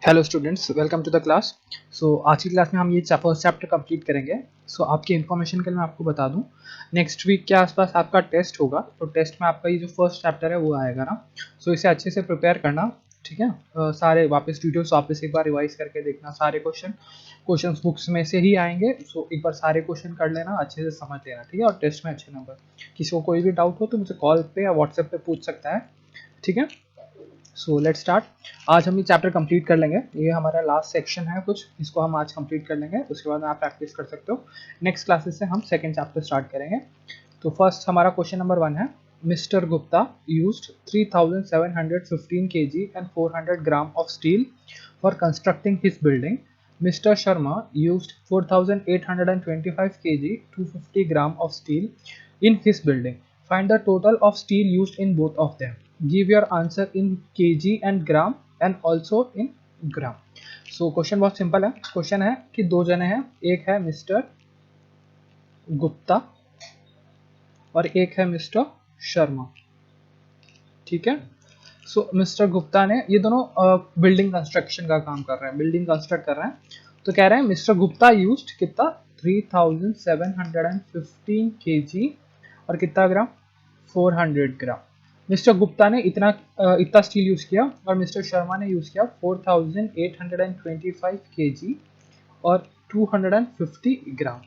Hello students, welcome to the class. आज की class में हम ये फर्स्ट चैप्टर कंप्लीट करेंगे। आपकी इन्फॉर्मेशन के लिए मैं आपको बता दूं, नेक्स्ट वीक के आसपास आपका टेस्ट होगा। तो टेस्ट में आपका ये जो फर्स्ट चैप्टर है वो आएगा ना। इसे अच्छे से प्रिपेयर करना, ठीक है। सारे वापस वीडियोस वापस एक बार रिवाइज करके देखना। सारे क्वेश्चंस बुक्स में से ही आएंगे। एक बार सारे क्वेश्चन कर लेना, अच्छे से समझ लेना, ठीक है। और टेस्ट में अच्छे नंबर। किसी को कोई भी डाउट हो तो मुझे कॉल पे या व्हाट्सएप पे पूछ सकता है, ठीक है। Let's start. आज हम ये चैप्टर कंप्लीट कर लेंगे। ये हमारा लास्ट सेक्शन है कुछ, इसको हम आज कंप्लीट कर लेंगे। उसके बाद आप प्रैक्टिस कर सकते हो। नेक्स्ट क्लासेस से हम सेकंड चैप्टर स्टार्ट करेंगे। तो फर्स्ट हमारा क्वेश्चन नंबर 1 है, mister Gupta used 3715 kg and 400 gram of steel for constructing his building. Mr. Sharma used 4825 kg, 250 gram of steel in his building. Find the total of steel used in both of them. Give your answer in kg and gram and also in gram. Question बहुत simple है। Question है कि दो जने हैं, एक है mister Gupta और एक है मिस्टर शर्मा, ठीक है। मिस्टर गुप्ता ने, ये दोनों बिल्डिंग कंस्ट्रक्शन का काम कर रहे हैं, बिल्डिंग कंस्ट्रक्ट कर रहे हैं। तो कह रहे हैं मिस्टर गुप्ता यूज्ड कितना, 3715 kg और कितना ग्राम, 400 ग्राम। मिस्टर गुप्ता ने इतना स्टील यूज किया और मिस्टर शर्मा ने यूज किया 4825 kg और 250 ग्राम।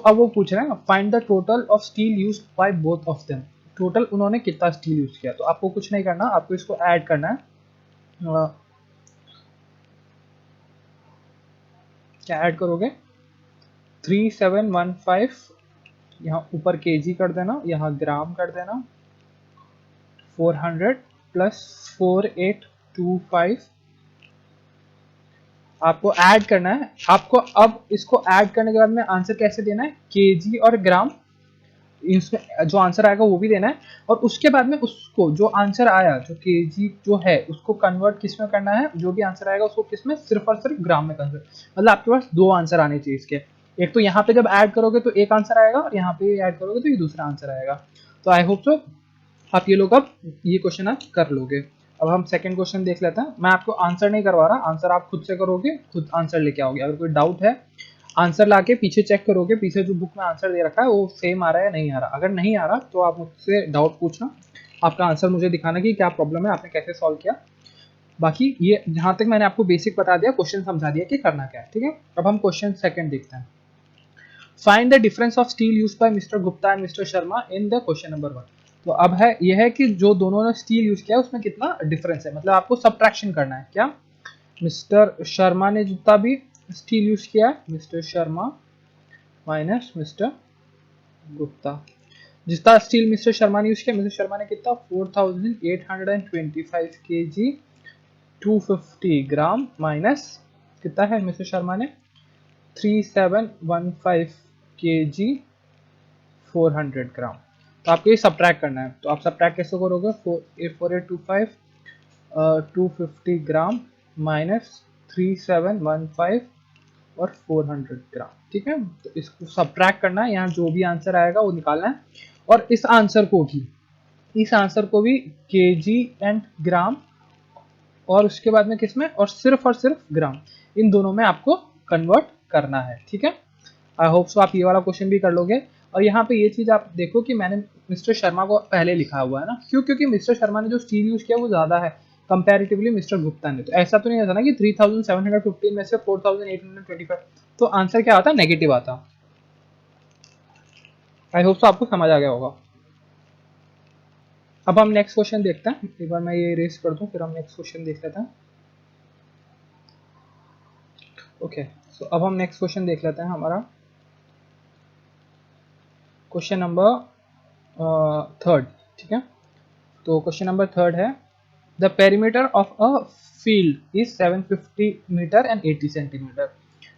अब वो पूछ रहे हैं find the total of steel used by both of them. Total उन्होंने कितना स्टील यूज किया। तो आपको कुछ नहीं करना, आपको इसको ऐड करना है। क्या ऐड करोगे, 3715 यहाँ ऊपर केजी कर देना, यहाँ ग्राम कर देना, 400 प्लस 4825 आपको ऐड करना है। आपको अब इसको ऐड करने के बाद में आंसर कैसे देना है, केजी और ग्राम, इसमें जो आंसर आएगा वो भी देना है। और उसके बाद में उसको जो आंसर आया, जो केजी जो है, उसको कन्वर्ट किस में करना है, जो भी आंसर आएगा उसको किस में, सिर्फ और सिर्फ ग्राम में कन्वर्ट। मतलब आपके पास दो आंसर आने चाहिए इसके। एक तो यहाँ पे जब ऐड करोगे तो एक आंसर आएगा और यहाँ पे ऐड करोगे तो ये दूसरा आंसर आएगा। तो आई होप सो आप ये लोग अब ये क्वेश्चन आप कर लोगे। अब हम सेकंड क्वेश्चन देख लेते हैं। मैं आपको आंसर नहीं करवा रहा, आंसर आप खुद से करोगे, खुद आंसर लेके आओगे। अगर कोई डाउट है, आंसर लाके पीछे चेक करोगे, पीछे जो बुक में आंसर दे रखा है वो सेम आ रहा है या नहीं आ रहा। अगर नहीं आ रहा तो आप मुझसे डाउट पूछना, आपका आंसर मुझे दिखाना कि क्या प्रॉब्लम है, आपने कैसे सॉल्व किया। बाकी ये जहां तक मैंने आपको बेसिक बता दिया, क्वेश्चन समझा दिया कि करना क्या है, ठीक है। अब हम क्वेश्चन सेकंड देखते हैं। Find the difference of steel used by mister Gupta and mister Sharma in the question number 1। तो अब है यह है कि जो दोनों ने स्टील यूज किया उसमें कितना डिफरेंस है। मतलब आपको सब्ट्रैक्शन करना है। क्या, मिस्टर शर्मा ने जितना भी स्टील यूज किया है, mister Sharma minus mister Gupta. जितना स्टील मिस्टर शर्मा ने यूज किया, मिस्टर शर्मा ने कितना, 4825 kg, 250 ग्राम, माइनस कितना है मिस्टर शर्मा ने, 3715 kg, 400 ग्राम। तो आपको ये सब्ट्रैक्ट करना है। तो आप सब्ट्रैक्ट कैसे करोगे, 4825 250 ग्राम माइनस 3715 और 400 ग्राम, ठीक है। तो इसको सब्ट्रैक्ट करना है, यहाँ जो भी आंसर आएगा वो निकालना है। और इस आंसर को भी केजी एंड ग्राम और उसके बाद में किसमें, और सिर्फ ग्राम, इन दोनों में आपको कन्वर्ट करना है, ठीक है। आई होप सो आप ये वाला क्वेश्चन भी कर लोगे। और यहाँ पे ये चीज आप देखो कि मैंने मिस्टर शर्मा को पहले लिखा हुआ है ना, क्यों, क्योंकि मिस्टर शर्मा ने जो स्टील यूज किया वो ज्यादा है कंपैरेटिवली मिस्टर गुप्ता ने। तो ऐसा तो नहीं होता ना कि 3715 में से 4825, तो आंसर क्या आता, नेगेटिव आता। आई होप सो आपको समझ आ गया होगा। अब हम नेक्स्ट क्वेश्चन देखते हैं। एक बार मैं ये इरेज कर दूं, फिर हम नेक्स्ट क्वेश्चन देख लेते हैं। ओके, अब हम नेक्स्ट क्वेश्चन देख लेते हैं। हमारा क्वेश्चन नंबर थर्ड, ठीक है। तो क्वेश्चन नंबर थर्ड है, the perimeter of a field is 750 metre and 80 centimetre,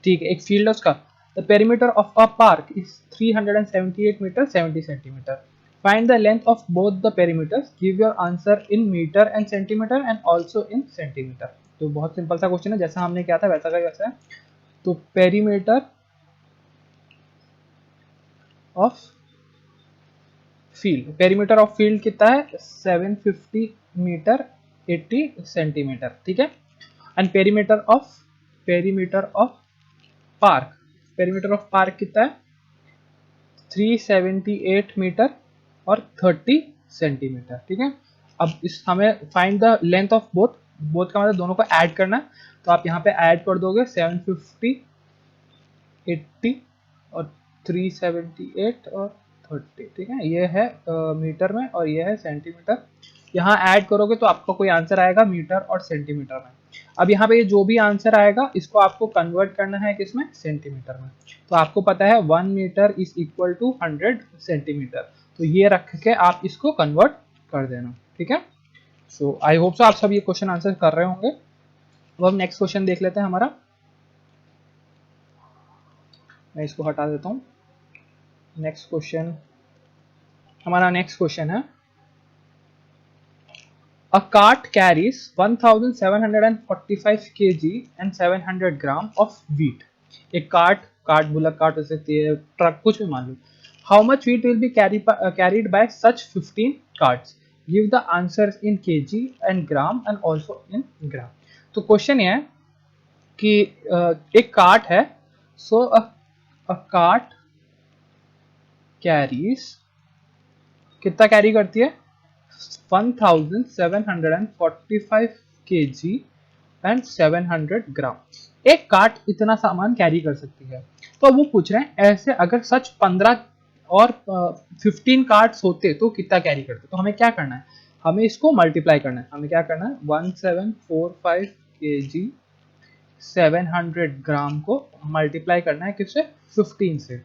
ठीक है। एक फील्ड है उसका। The perimeter of a park is 378 metre 70 centimetre. Find the length of both the perimeters, give your answer in metre and centimetre and also in centimetre. तो बहुत simple सा question है, जैसा हमने किया था वैसा का वैसा है। तो perimeter of field, perimeter of field कितना है, 750 मीटर 80 सेंटीमीटर, ठीक है। एंड पेरीमीटर ऑफ पार्क कितना है 378 मीटर और 30 सेंटीमीटर। ठीक है, अब इस हमें find the length of both का मतलब दोनों को ऐड करना है, तो आप यहाँ पे ऐड कर दोगे 750 80 और 378 और 30। ठीक है, ये है मीटर में और ये है सेंटीमीटर। यहाँ ऐड करोगे तो आपका कोई आंसर आएगा मीटर और सेंटीमीटर में। अब यहाँ पे ये जो भी आंसर आएगा इसको आपको कन्वर्ट करना है किसमें, सेंटीमीटर में। तो आपको पता है 1 metre is equal to 100 centimetre, तो ये रख के आप इसको कन्वर्ट कर देना। ठीक है, सो आई होप सो आप सब ये क्वेश्चन आंसर कर रहे होंगे। अब हम नेक्स्ट क्वेश्चन देख लेते हैं हमारा। मैं इसको हटा देता हूँ। नेक्स्ट क्वेश्चन है, a cart carries 1745 kg and 700 gram of wheat। एक कार्ट बुलक कार्ट हो सकती है, ट्रक, कुछ भी मान लो। How much wheat will be carried by such 15 carts? Give the answers in kg and gram and also in gram। तो question ये है कि एक कार्ट है, so a cart carries, कितना कैरी करती है 1745 kg एंड 700 ग्राम। एक कार्ट इतना सामान कैरी कर सकती है। तो वो पूछ रहे हैं ऐसे अगर सच 15 और 15 कार्ट्स होते तो कितना कैरी करते। तो हमें क्या करना है, हमें इसको मल्टीप्लाई करना है। हमें क्या करना है 1745 kg 700 ग्राम को मल्टीप्लाई करना है किससे, 15 से।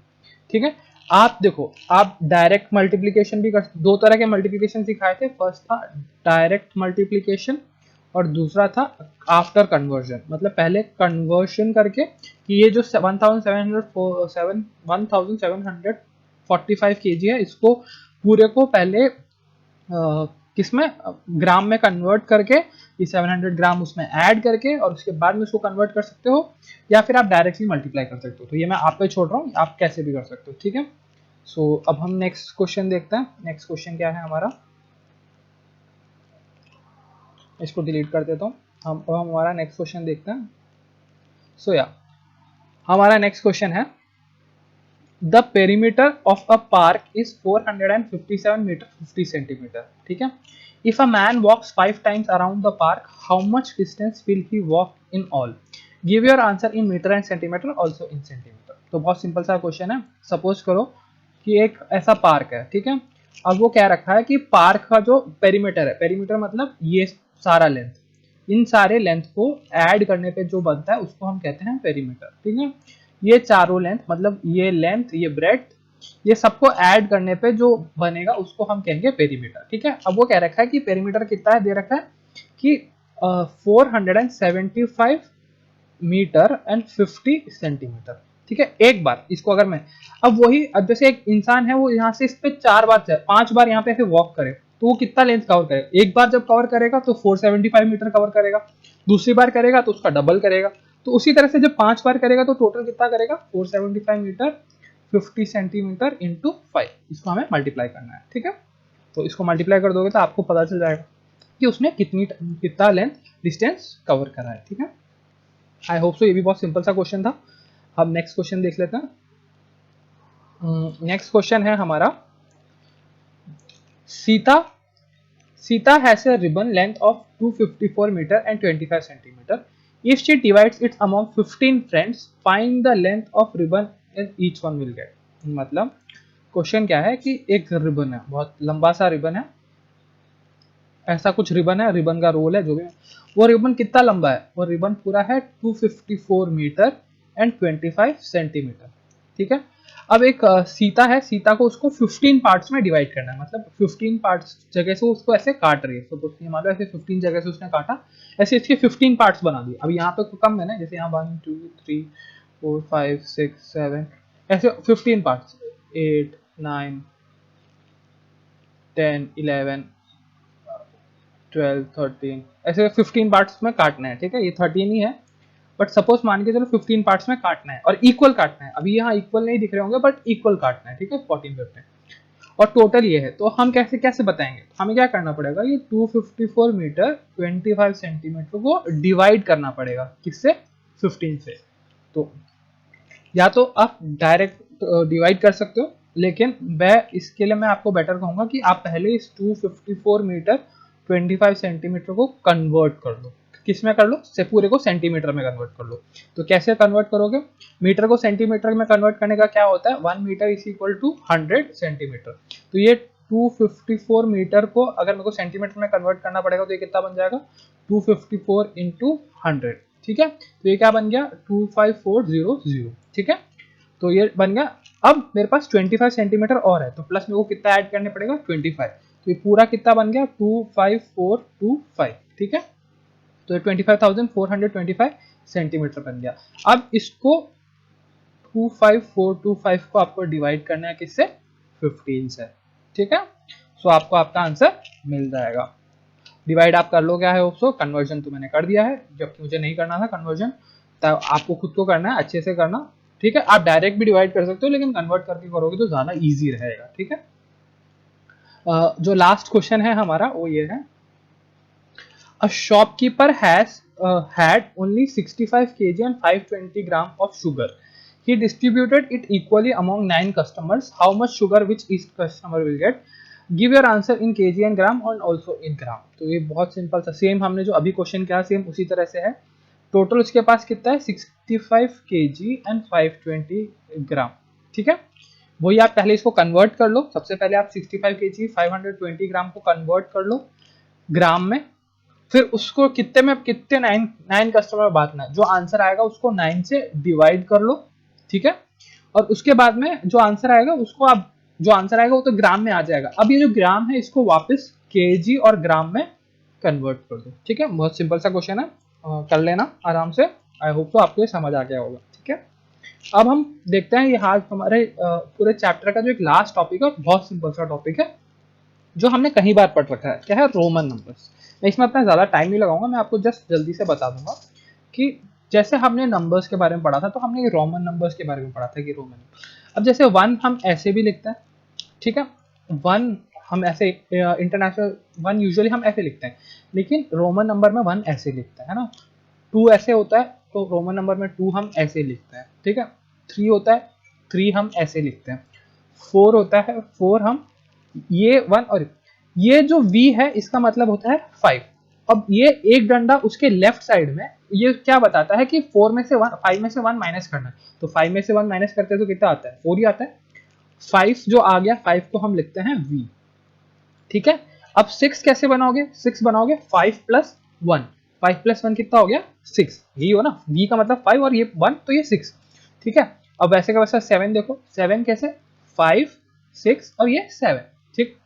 ठीक है, आप देखो, आप डायरेक्ट मल्टीप्लिकेशन भी कर, दो तरह के मल्टीप्लिकेशन सिखाए थे। फर्स्ट था डायरेक्ट मल्टीप्लिकेशन और दूसरा था आफ्टर कन्वर्जन, मतलब पहले कन्वर्शन करके कि ये जो 1745 kg है इसको पूरे को पहले किसमें, ग्राम में कन्वर्ट करके ये 700 ग्राम उसमें ऐड करके और उसके बाद में उसको कन्वर्ट कर सकते हो, या फिर आप डायरेक्टली मल्टीप्लाई कर सकते हो। तो ये मैं आप पे छोड़ रहा हूँ, आप कैसे भी कर सकते हो। ठीक है, सो अब हम नेक्स्ट क्वेश्चन देखते हैं। नेक्स्ट क्वेश्चन क्या है हमारा, इसको डिलीट कर देता हूँ। हम हमारा नेक्स्ट क्वेश्चन देखते हैं। सो या हमारा नेक्स्ट क्वेश्चन है, the perimeter of a park is 457 metre 50 centimetre. ठीक है, if a man walks 5 times around the park how much distance will he walk in all? Give your answer in metre and centimetre, also in centimetre. तो बहुत simple सा question है। Suppose करो कि एक ऐसा पार्क है, ठीक है, अब वो क्या रखा है कि पार्क का जो पेरीमीटर है, पेरीमीटर मतलब ये सारा लेंथ, इन सारे लेंथ को ऐड करने पे जो बनता है उसको हम कहते हैं पेरीमीटर। ठीक है, ये चारों लेंथ मतलब ये लेंथ, ये ब्रेड्थ, ये सबको ऐड करने पे जो बनेगा उसको हम कहेंगे पेरीमीटर। ठीक है, अब वो कह रखा है कि पेरीमीटर कितना है, दे रखा है कि 475 मीटर एंड 50 सेंटीमीटर। ठीक है, एक बार इसको अगर मैं, अब वही, अब जैसे एक इंसान है वो यहाँ से इस पे 4 बार 5 बार यहाँ पे ऐसे वॉक करे तो वो कितना लेंथ कवर करेगा। एक बार जब कवर करेगा तो 475 मीटर कवर करेगा, दूसरी बार करेगा तो उसका डबल करेगा। तो उसी तरह से जब 5 बार करेगा तो टोटल कितना करेगा 475 मीटर 50 सेंटीमीटर इंटू 5। इसको हमें मल्टीप्लाई करना है। ठीक है, तो इसको मल्टीप्लाई कर दोगे तो आपको पता चल जाएगा कि उसने कितना लेंथ डिस्टेंस कवर करा है। ठीक है, आई होप सो ये भी बहुत सिंपल सा क्वेश्चन था। अब नेक्स्ट क्वेश्चन देख लेते हैं। नेक्स्ट क्वेश्चन है हमारा, Sita has a ribbon length of 254 meter and 25 centimeter. If she divides it among 15 friends, find the length of ribbon and each one will get। मतलब क्वेश्चन क्या है कि एक रिबन है, बहुत लंबा सा रिबन है, ऐसा कुछ रिबन है, रिबन का रोल है जो भी, वो रिबन कितना लंबा है, वो रिबन पूरा है 254 मीटर एंड 25 सेंटीमीटर। ठीक है, अब एक सीता है, सीता को उसको 15 पार्ट्स में डिवाइड करना है, मतलब 15 पार्ट्स जगह से उसको ऐसे काट रही है। तो मान लो ऐसे 15 जगह से उसने काटा, ऐसे इसके 15 पार्ट्स बना दिए। अब यहाँ पे कम है ना, जैसे यहाँ 1 2 3 4 5 6 7 ऐसे 15 पार्ट्स, 8 9 10 11 12 13 ऐसे 15 पार्ट्स में काटना है। ठीक है, ये 13 ही है बट सपोज मान के चलो 15 पार्ट्स में काटना है और इक्वल काटना है। अभी यहाँ इक्वल नहीं दिख रहे होंगे बट इक्वल काटना है। ठीक है, 14 15 और टोटल ये है, तो हम कैसे कैसे बताएंगे, हमें क्या करना पड़ेगा, ये 254 मीटर 25 सेंटीमीटर को डिवाइड करना पड़ेगा, किससे, 15 से। तो या तो आप डायरेक्ट डिवाइड कर सकते हो, लेकिन मैं इसके लिए मैं आपको बेटर कहूंगा कि आप पहले इस 254 मीटर 25 सेंटीमीटर को कन्वर्ट कर लो। किस में कर लो, से पूरे को सेंटीमीटर में कन्वर्ट कर लो। तो कैसे कन्वर्ट करोगे, मीटर को सेंटीमीटर में कन्वर्ट करने का क्या होता है, 1 metre is equal to 100 centimetre. तो ये 254 मीटर को अगर मेरे को सेंटीमीटर में कन्वर्ट करना पड़ेगा तो ये कितना बन जाएगा, 254 इंटू 100, ठीक है। तो ये क्या बन गया, 25400, ठीक है। तो ये बन गया। अब मेरे पास 25 सेंटीमीटर और है, तो प्लस मेरे को कितना ऐड करने पड़ेगा, 25। तो ये पूरा कितना बन गया, 25425, ठीक है। तो ये 25,425 सेंटीमीटर बन गया। अब इसको 25425 को आपको डिवाइड करना है किससे, 15 से, ठीक है। सो आपको आपका आंसर मिल जाएगा। डिवाइड आप कर लो, क्या है उसको, कन्वर्जन तो मैंने कर दिया है, जबकि मुझे नहीं करना था कन्वर्जन, तब आपको खुद को करना है, अच्छे से करना, ठीक है। आप डायरेक्ट भी डिवाइड कर सकते हो, लेकिन कन्वर्ट करके करोगे तो ज्यादा इजी रहेगा, ठीक है। जो लास्ट क्वेश्चन है हमारा वो ये है, a shopkeeper has had only 65 kg and 520 gram of sugar. He distributed it equally among 9 customers. How much sugar which each customer will get? Give your answer in kg and gram and also in gram. तो ये बहुत simple सा, same हमने जो अभी question किया same उसी तरह से है। टोटल उसके पास कितना है, 65 kg एंड 520 ग्राम, ठीक है। वही आप पहले इसको कन्वर्ट कर लो, सबसे पहले आप 65 kg 520 ग्राम को कन्वर्ट कर लो ग्राम में, फिर उसको कितने में, कितने 9 कस्टमर बांटना है, जो आंसर आएगा उसको 9 से डिवाइड कर लो, ठीक है। और उसके बाद में जो आंसर आएगा उसको आप, जो आंसर आएगा वो तो ग्राम में आ जाएगा। अब ये जो ग्राम है इसको वापस केजी और ग्राम में कन्वर्ट कर दो, ठीक है। बहुत सिंपल सा क्वेश्चन है, कर लेना आराम से। आई होप तो आपको ये समझ आ गया होगा, ठीक है। अब हम देखते हैं ये हाल हमारे पूरे चैप्टर का जो एक लास्ट टॉपिक है, बहुत सिंपल सा टॉपिक है जो हमने कहीं बार पढ़ रखा है, क्या है, रोमन नंबर्स। मैं इसमें अपना ज़्यादा टाइम नहीं लगाऊंगा, मैं आपको जस्ट जल्दी से बता दूंगा कि जैसे हमने नंबर्स के बारे में पढ़ा था, तो हमने ये रोमन नंबर्स के बारे में पढ़ा था कि रोमन, अब जैसे 1 हम ऐसे भी लिखते हैं, ठीक है। 1 हम ऐसे इंटरनेशनल 1 यूजुअली हम ऐसे लिखते हैं, लेकिन रोमन नंबर में 1 ऐसे लिखते हैं, है ना। 2 ऐसे होता है, तो रोमन नंबर में 2 हम ऐसे लिखते हैं, ठीक है। 3 होता है, 3 हम ऐसे लिखते हैं। 4 होता है, 4 हम ये 1, और ये जो V है इसका मतलब होता है 5। अब ये एक डंडा उसके लेफ्ट साइड में, ये क्या बताता है कि 4 में से 1, 5 में से 1 माइनस करना है। तो 5 में से 1 माइनस करते हैं तो कितना आता है, 4 ही आता है। 5 जो आ गया, 5 को हम लिखते हैं V, ठीक है। अब 6 कैसे बनाओगे, 6 बनाओगे 5 प्लस 1, 5 प्लस 1 कितना हो गया, 6, यही हो ना, V का मतलब 5 और ये 1 तो ये 6, ठीक है। अब वैसे का वैसा 7 देखो, 7 कैसे, 5 6 और ये 7, ठीक।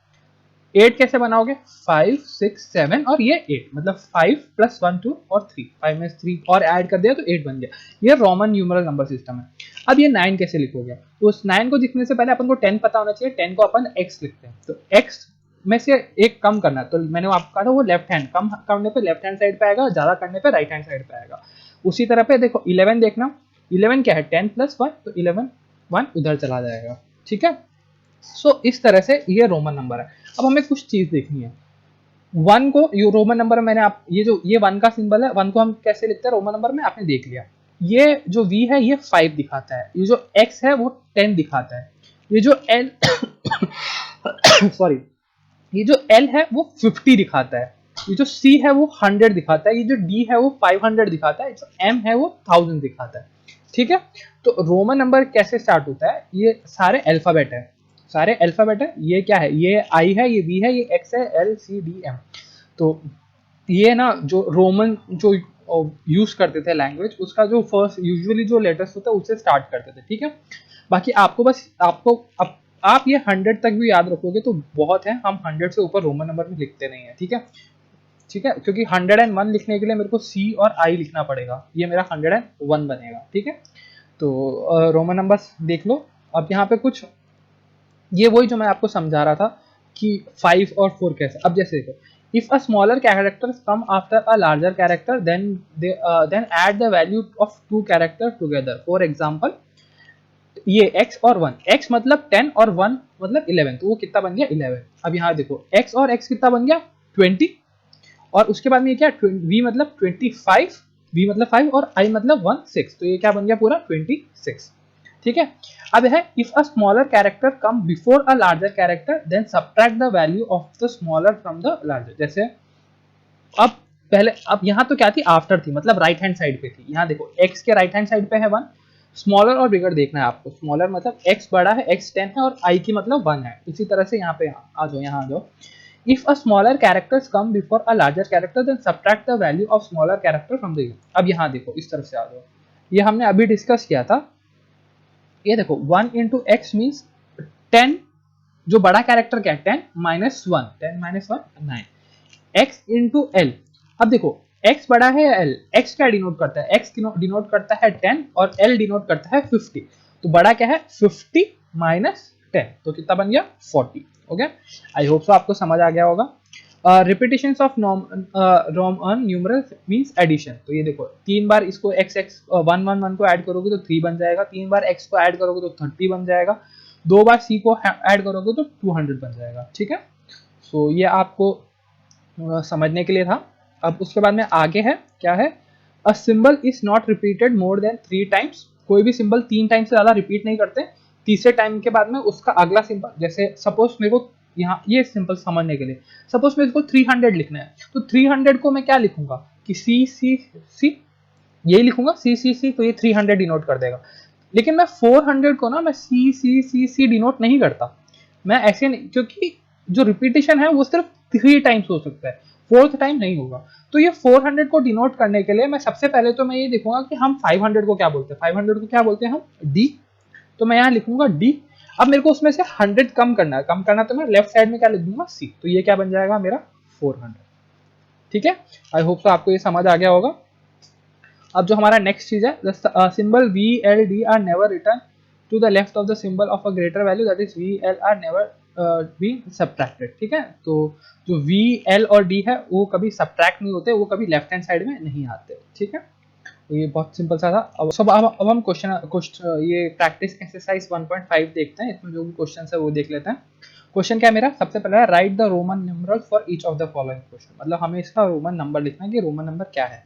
8 कैसे बनाओगे, 5 6 7 और ये 8, मतलब 5 प्लस 1 2 और 3, 5 में 3 और ऐड कर दिया तो 8 बन गया। ये रोमन न्यूमरल नंबर सिस्टम है। अब ये 9 कैसे लिखोगे, तो उस 9 को लिखने से पहले अपन को 10 पता होना चाहिए। 10 को अपन x लिखते हैं, तो x में से एक कम करना है, तो मैंने आपको कहा था वो लेफ्ट हैंड, कम करने पे लेफ्ट हैंड साइड पे आएगा, ज्यादा करने पे राइट हैंड साइड पे आएगा। उसी तरह पे देखो 11 देखना, 11 क्या है, 10 प्लस 1, तो 11 1 उधर चला जाएगा, ठीक है। सो इस तरह से ये रोमन नंबर है। अब हमें कुछ चीज देखनी है, 1 को ये रोमन नंबर में मैंने आप ये जो ये 1 का सिंबल है, 1 को हम कैसे लिखते हैं रोमन नंबर में, आपने देख लिया। ये जो V है ये 5 दिखाता है, ये जो X है वो 10 दिखाता है, ये जो L सॉरी, ये जो L है वो 50 दिखाता है, ये जो C है वो 100 दिखाता है, ये जो D है वो 500 दिखाता है, जो M है वो 1000 दिखाता है, ठीक है। तो रोमन नंबर कैसे स्टार्ट होता है, ये सारे अल्फाबेट है, सारे अल्फाबेट है। ये क्या है, ये I है, ये V है, ये X है, L C D M। तो ये ना जो रोमन जो यूज करते थे लैंग्वेज, उसका जो फर्स्ट यूजुअली जो लेटर्स होता है उससे स्टार्ट करते थे, ठीक है। बाकी आपको बस आपको आप ये 100 तक भी याद रखोगे तो बहुत है, हम 100 से ऊपर रोमन नंबर में लिखते नहीं है, ठीक है, ठीक है। क्योंकि 101 लिखने के लिए मेरे को C और I लिखना पड़ेगा, ये मेरा 101 बनेगा, ठीक है। तो रोमन नंबर्स देख लो। अब यहाँ पे कुछ ये वही जो मैं आपको समझा रहा था कि 5 और 4 कैसे। अब जैसे देखो, if a smaller characters come after a larger character, then add the value of two characters together. For example, ये x और 1, x मतलब 10 और 1 मतलब 11, तो वो कितना बन गया 11। अब यहाँ देखो x और x कितना बन गया 20, और उसके बाद में ये क्या v मतलब 25, v मतलब 5 और i मतलब 1 6, तो ये क्या बन गया पूरा 26। ठीक है। अब है if a smaller character come before a larger character then subtract the value of the smaller from the larger. जैसे अब पहले, अब यहाँ तो क्या थी आफ्टर थी, मतलब राइट हैंड साइड पे थी। यहाँ देखो x के राइट हैंड साइड पे है 1, स्मॉलर और बिगर देखना है आपको। स्मॉलर मतलब x बड़ा है, x 10 है और i की मतलब 1 है। इसी तरह से यहाँ पे आ जाओ, यहाँ आ जाओ। If a smaller characters come before a larger character then subtract the value of smaller character from the. अब यहाँ देखो इस तरफ से आ जाओ, ये हमने अभी डिस्कस किया था। ये देखो 1 इंटू एक्स मीन्स 10, जो बड़ा कैरेक्टर क्या है 10 minus 1, 10 minus 1 9, x into L. अब देखो x बड़ा है या l, x क्या डिनोट करता है, x डिनोट करता है 10 और l डिनोट करता है 50, तो बड़ा क्या है 50 माइनस 10, तो कितना बन गया 40। ओके, आई होप सो आपको समझ आ गया होगा। Repetitions of Roman numeral means addition, तो ये देखो 3 बार इसको x x 1 1 1 को ऐड करोगे तो 3 बन जाएगा, 3 बार x को ऐड करोगे तो 30 बन जाएगा, 2 बार c को ऐड करोगे तो 200 बन जाएगा। ठीक है, सो ये आपको समझने के लिए था। अब उसके बाद में आगे है क्या है, a symbol is not repeated more than 3 times. कोई भी सिंबल 3 टाइम से ज्यादा रिपीट नहीं करते। तीसरे टाइम के बाद में उसका अगला सिंबल, जैसे सपोज मेरे को यहाँ ये सिंपल समझने के लिए, सपोज मेरे को 300 लिखना है, तो 300 को मैं क्या लिखूंगा कि सी सी सी, यही लिखूंगा सी सी सी, तो ये 300 डिनोट कर देगा। लेकिन मैं 400 को ना मैं सी सी सी सी डिनोट नहीं करता, मैं ऐसे नहीं, क्योंकि जो रिपीटेशन है वो सिर्फ 3 टाइम्स हो सकता है, फोर्थ टाइम नहीं होगा। तो ये 400 को डिनोट करने के लिए मैं सबसे पहले तो मैं ये देखूंगा कि हम 500 को क्या बोलते हैं, 500 को क्या बोलते हैं हम डी, तो मैं यहाँ लिखूंगा डी। अब मेरे को उसमें से 100 कम करना है, कम करना तो मैं लेफ्ट साइड में क्या लिख दूंगा सी, तो ये क्या बन जाएगा मेरा 400। ठीक है, आई होप तो आपको ये समझ आ गया होगा। अब जो हमारा नेक्स्ट चीज है, the symbol V L D are never return to the left of the symbol of a greater value, that is V L are never be subtracted. ठीक है, तो जो वी एल और डी है वो कभी सब्ट्रैक्ट नहीं होते, वो कभी लेफ्ट हैंड साइड में नहीं आते। ठीक है, तो ये बहुत सिंपल सा था। अब हम क्वेश्चन ये प्रैक्टिस एक्सरसाइज 1.5 देखते हैं, इसमें जो भी क्वेश्चन है वो देख लेते हैं। क्वेश्चन क्या है मेरा, सबसे पहला है right the Roman numeral for each of the following question, मतलब हमें इसका रोमन नंबर लिखना है कि रोमन नंबर क्या है।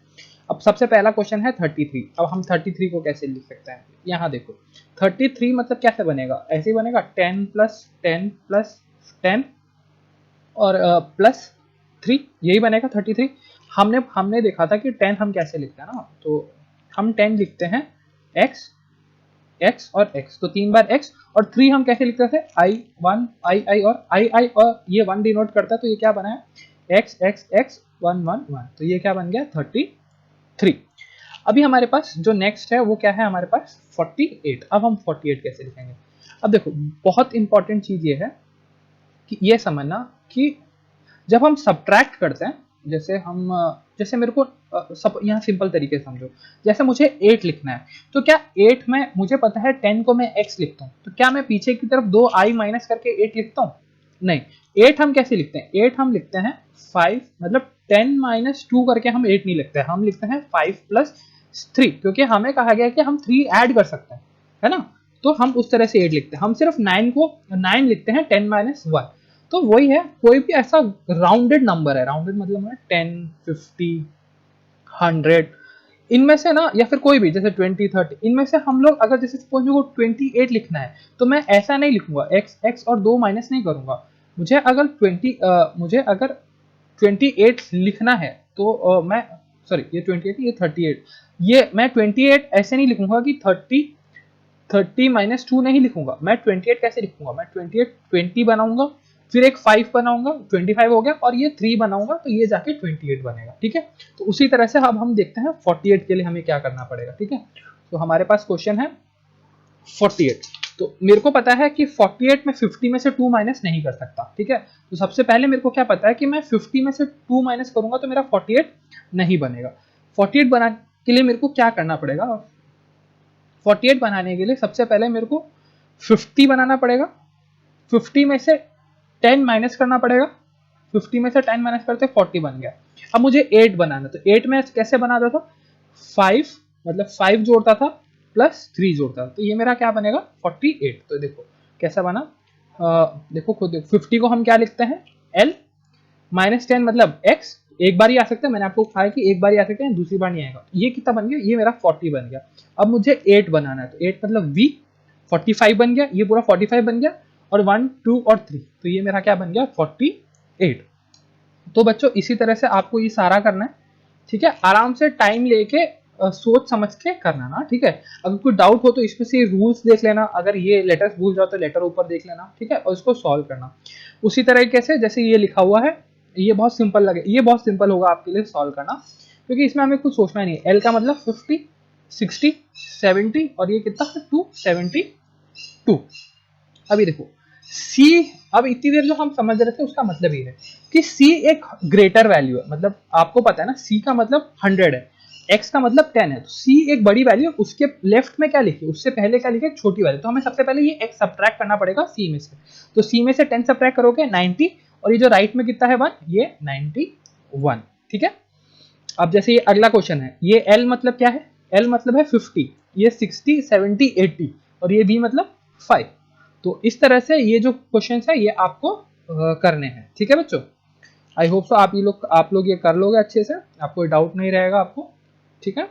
अब सबसे पहला क्वेश्चन है 33। अब हम 33 को कैसे लिख सकते हैं, यहाँ देखो 33 मतलब कैसे बनेगा, ऐसे ही बनेगा 10 प्लस 10 प्लस 10 और प्लस 3, यही बनेगा 33। हमने देखा था कि 10 हम कैसे लिखते हैं ना, तो हम 10 लिखते हैं x x और x, तो 3 बार x, और 3 हम कैसे लिखते थे i 1 i और i और ये 1 डिनोट करता है, तो ये क्या बना है x x x 1 1 1, तो ये क्या बन गया 33। अभी हमारे पास जो नेक्स्ट है वो क्या है हमारे पास 48। अब हम 48 कैसे लिखेंगे, अब देखो बहुत इंपॉर्टेंट चीज ये है कि ये समझना कि जब हम सब्ट्रैक्ट करते हैं, जैसे हम जैसे मेरे को सब यहाँ सिंपल तरीके से समझो, जैसे मुझे 8 लिखना है, तो क्या 8 में मुझे पता है 10 को मैं x लिखता हूँ, तो क्या मैं पीछे की तरफ 2 i माइनस करके 8 लिखता हूँ, नहीं। 8 हम कैसे लिखते हैं, 8 हम लिखते हैं 5, मतलब 10 माइनस 2 करके हम 8 नहीं लिखते हैं, हम लिखते हैं 5 प्लस 3, क्योंकि हमें कहा गया कि हम 3 ऐड कर सकते हैं, है ना, तो हम उस तरह से 8 लिखते हैं। हम सिर्फ 9 को 9 लिखते हैं 10 माइनस 1, तो वही है, कोई भी ऐसा राउंडेड नंबर है, राउंडेड मतलब 10 50 100, इनमें से ना, या फिर कोई भी जैसे 20 30, इनमें से हम लोग अगर जैसे सपोज मेरे को 28 लिखना है, तो मैं ऐसा नहीं लिखूंगा x x और 2 माइनस नहीं करूंगा। मुझे अगर 28 लिखना है तो मैं सॉरी ये 28 ये 38, ये मैं 28 ऐसे नहीं लिखूंगा कि 30 माइनस 2 नहीं लिखूंगा, मैं 28 कैसे लिखूंगा, मैं 28 20 बनाऊंगा, फिर एक 5 बनाऊंगा, 25 हो गया, और ये 3 बनाऊंगा, तो ये जाके 28 बनेगा। ठीक है, तो उसी तरह से अब हम देखते हैं 48 के लिए हमें क्या करना पड़ेगा। ठीक है, तो हमारे पास क्वेश्चन है 48, तो मेरे को पता है कि 48 में 50 में से 2 माइनस नहीं कर सकता। ठीक है, तो सबसे पहले मेरे को क्या पता है कि मैं 50 में से 2 माइनस करूंगा तो मेरा 48 नहीं बनेगा। 48 बना के लिए मेरे को क्या करना पड़ेगा, 48 बनाने के लिए सबसे पहले मेरे को 50 बनाना पड़ेगा, 50 में से 10 माइनस करना पड़ेगा, 50 में से 10 माइनस करते 40 बन गया। अब मुझे 8 बनाना, तो 8 में कैसे बनाता था 5, मतलब 5 जोड़ता था प्लस 3 जोड़ता हूँ, तो ये मेरा क्या बनेगा 48। तो देखो कैसा बना, देखो खुद देखो, 50 को हम क्या लिखते हैं L, -10 मतलब x, एक बार ही आ सकता है, मैंने आपको कहा कि एक बार ही आ सकता है, दूसरी बार नहीं आएगा। ये कितना बन गया, ये मेरा 40 बन गया। अब मुझे 8 बनाना है, तो 8 मतलब v, 45 बन गया, ये पूरा 45 बन गया, और 1 2 और 3, तो ये मेरा क्या बन गया 48। तो बच्चों इसी तरह से आपको ये सारा करना है, ठीक है, आराम से टाइम लेके सोच समझ के करना ना, ठीक है। अगर कोई डाउट हो तो इसमें से रूल्स देख लेना, अगर ये लेटर्स भूल जाओ तो लेटर ऊपर देख लेना, ठीक है, और इसको सॉल्व करना उसी तरीके से जैसे ये लिखा हुआ है। ये बहुत सिंपल लगे, ये बहुत सिंपल होगा आपके लिए सॉल्व करना, क्योंकि इसमें हमें कुछ सोचना नहीं है। एल का मतलब 50, 60, 70, और ये कितना है 272। अभी देखो सी, अब इतनी देर जो हम समझ रहे थे उसका मतलब ये है कि सी एक ग्रेटर वैल्यू है, मतलब आपको पता है ना सी का मतलब 100 है, एक्स का मतलब 10 है, तो सी एक बड़ी वैल्यू, उसके लेफ्ट में क्या लिखे, उससे पहले क्या लिखे, छोटी वैल्यू। तो हमें सबसे पहले ये एक्स सब्ट्रैक्ट करना पड़ेगा सी में से, तो सी में से 10 सब्ट्रैक्ट करोगे 90, और ये जो राइट में कितना है 1, ये 91, ठीक है। अब जैसे ये अगला क्वेश्चन है, ये एल मतलब क्या है, एल मतलब है 50, ये 60, 70, 80, और ये बी मतलब 5। तो इस तरह से ये जो क्वेश्चन है ये आपको करने हैं, ठीक है बच्चों। आई होप सो आप लोग ये कर लोगे अच्छे से, आपको कोई डाउट नहीं रहेगा आपको, ठीक है।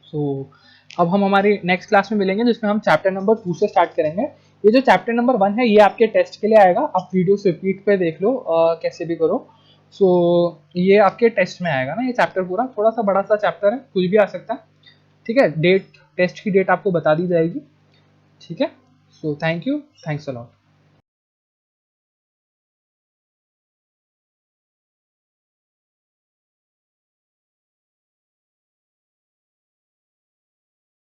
सो अब हम हमारी नेक्स्ट क्लास में मिलेंगे, जिसमें हम चैप्टर नंबर 2 से स्टार्ट करेंगे। ये जो चैप्टर नंबर 1 है ये आपके टेस्ट के लिए आएगा, आप वीडियो से रिपीट पे देख लो, कैसे भी करो। सो ये आपके टेस्ट में आएगा ना, ये चैप्टर पूरा थोड़ा सा बड़ा सा चैप्टर है, कुछ भी आ सकता है, ठीक है। डेट, टेस्ट की डेट आपको बता दी जाएगी, ठीक है। So thank you, thanks a lot.